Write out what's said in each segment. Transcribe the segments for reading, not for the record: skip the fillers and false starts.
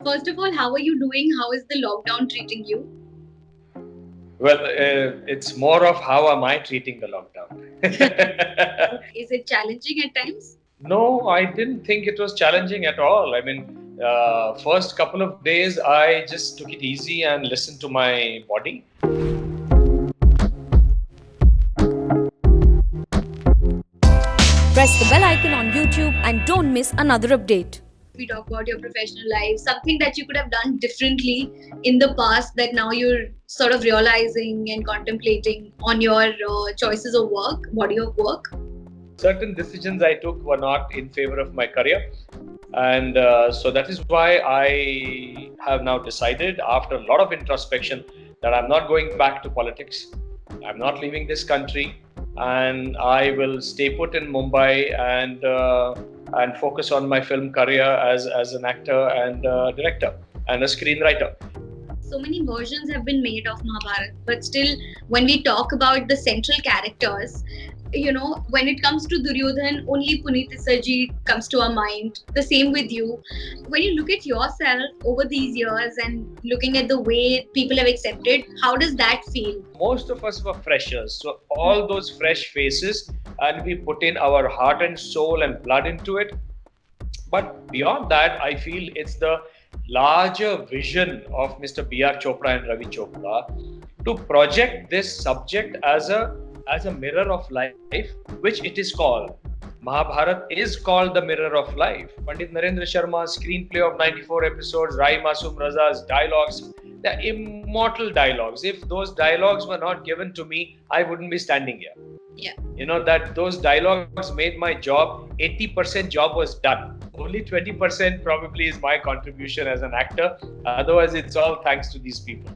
First of all, how are you doing? How is the lockdown treating you? Well, it's more of how am I treating the lockdown. Is it challenging at times? No, I didn't think it was challenging at all. I mean, first couple of days, I just took it easy and listened to my body. Press the bell icon on YouTube and don't miss another update. We talk about your professional life, something that you could have done differently in the past that now you're sort of realizing and contemplating on your choices of work, body of work. Certain decisions I took were not in favor of my career. And so that is why I have now decided, after a lot of introspection, that I'm not going back to politics. I'm not leaving this country, and I will stay put in Mumbai and focus on my film career as an actor and director and a screenwriter. So many versions have been made of Mahabharat, but still, when we talk about the central characters, when it comes to Duryodhan, only Puneet Isarji comes to our mind. The same with you. When you look at yourself over these years and looking at the way people have accepted, how does that feel? Most of us were freshers, so all those fresh faces, and we put in our heart and soul and blood into it. But beyond that, I feel it's the larger vision of Mr. B.R. Chopra and Ravi Chopra to project this subject as a mirror of life, which it is called. Mahabharat is called the mirror of life. Pandit Narendra Sharma's screenplay of 94 episodes, Rai Masoom Raza's dialogues, they're immortal dialogues. If those dialogues were not given to me, I wouldn't be standing here. Yeah. That those dialogues made my job. 80% job was done. Only 20% probably is my contribution as an actor. Otherwise, it's all thanks to these people.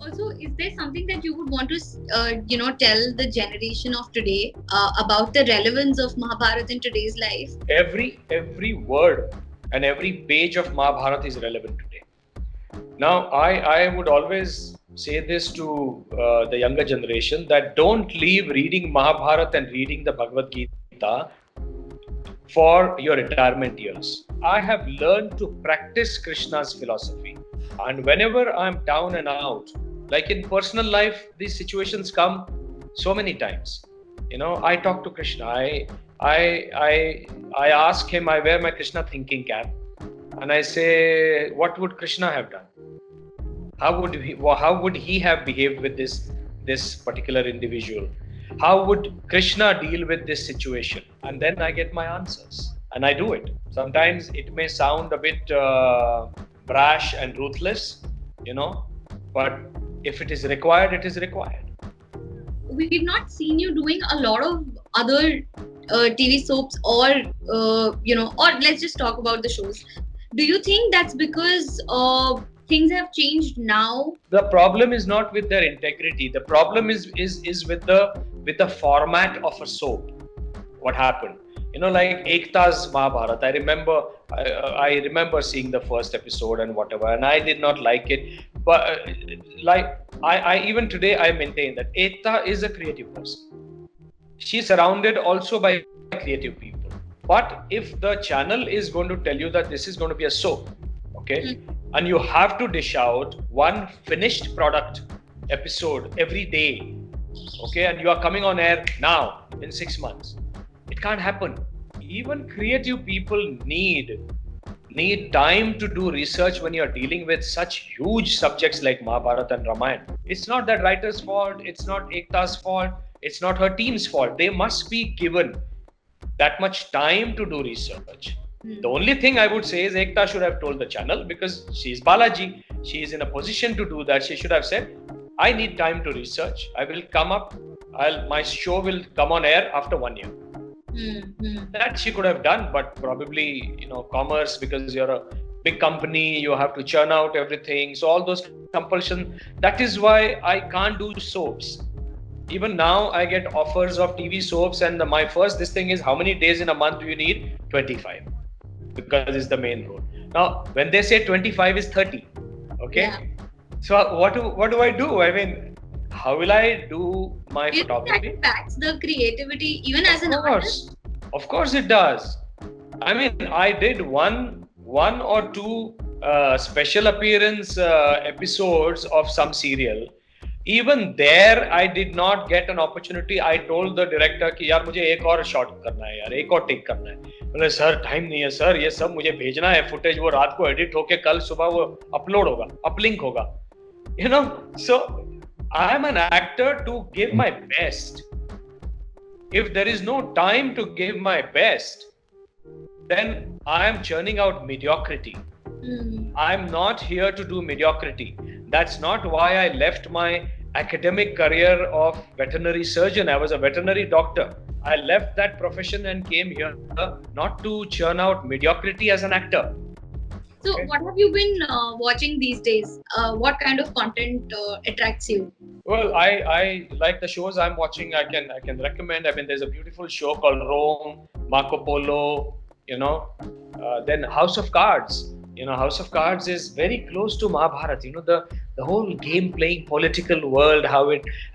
Also, is there something that you would want to, tell the generation of today about the relevance of Mahabharat in today's life? Every word and every page of Mahabharat is relevant today. Now, I would always say this to the younger generation, that don't leave reading Mahabharat and reading the Bhagavad Gita for your retirement years. I have learned to practice Krishna's philosophy. And whenever I'm down and out, like in personal life, these situations come so many times. I talk to Krishna. I ask him, I wear my Krishna thinking cap, and I say, what would Krishna have done? How would he have behaved with this particular individual? How would Krishna deal with this situation? And then I get my answers, and I do it. Sometimes it may sound a bit brash and ruthless, but if it is required, it is required. We've not seen you doing a lot of other TV soaps or let's just talk about the shows. Do you think that's because things have changed now? The problem is not with their integrity. The problem is with the format of a soap. What happened? Like Ekta's Mahabharat. I remember seeing the first episode and whatever, and I did not like it. But I even today I maintain that Ekta is a creative person. She's surrounded also by creative people. But if the channel is going to tell you that this is going to be a soap, okay, and you have to dish out one finished product episode every day, okay, and you are coming on air now in 6 months, it can't happen. Even creative people need time to do research when you're dealing with such huge subjects like Mahabharata and Ramayana. It's not that writer's fault, it's not Ekta's fault, it's not her team's fault. They must be given that much time to do research. The only thing I would say is Ekta should have told the channel, because she's Balaji, she is in a position to do that. She should have said, I need time to research. I will come up, my show will come on air after 1 year. That she could have done, but probably, commerce, because you're a big company, you have to churn out everything. So all those compulsion, that is why I can't do soaps. Even now I get offers of TV soaps, and my first thing is, how many days in a month do you need? 25, because it's the main role. Now, when they say 25 is 30, okay? Yeah. So what do I do? I mean, how will I do my photography? That impacts the creativity even as an artist? Of course it does. I mean, I did one or two special appearance episodes of some serial. Even there, I did not get an opportunity. I told the director कि यार मुझे एक और shot करना है यार, एक और take करना है. बोले सर टाइम नहीं है सर, ये सब मुझे भेजना है footage, वो रात को edit होके कल सुबह वो upload होगा, uplink होगा. You know, so I am an actor to give my best. If there is no time to give my best, then I am churning out mediocrity. I'm not here to do mediocrity. That's not why I left my academic career of veterinary surgeon. I was a veterinary doctor. I left that profession and came here not to churn out mediocrity as an actor. So, what have you been watching these days? What kind of content attracts you? Well, I like the shows I'm watching. I can recommend. I mean, there's a beautiful show called Rome, Marco Polo. Then House of Cards. House of Cards is very close to Mahabharat. The whole game playing political world,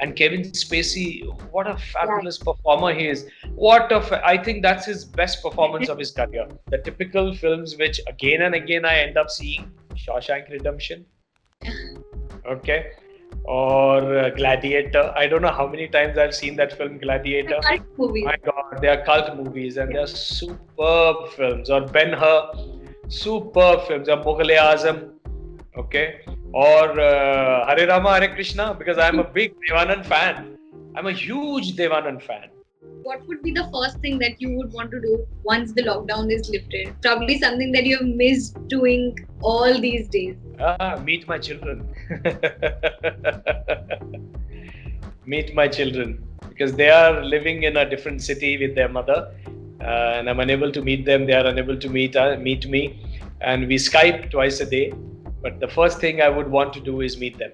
and Kevin Spacey, what a fabulous performer he is. I think that's his best performance of his career. The typical films which again and again I end up seeing, Shawshank Redemption, okay, or Gladiator. I don't know how many times I've seen that film, Gladiator. Cult movie. My God, they are cult movies and they are superb films. Or Ben-Hur, superb films. Or Mughal-e-Azam, okay, or Hare Rama, Hare Krishna, because I'm a big Devanand fan. I'm a huge Devanand fan. What would be the first thing that you would want to do once the lockdown is lifted? Probably something that you have missed doing all these days. Meet my children. Meet my children, because they are living in a different city with their mother, and I'm unable to meet them. They are unable to meet me, and we Skype twice a day. But the first thing I would want to do is meet them.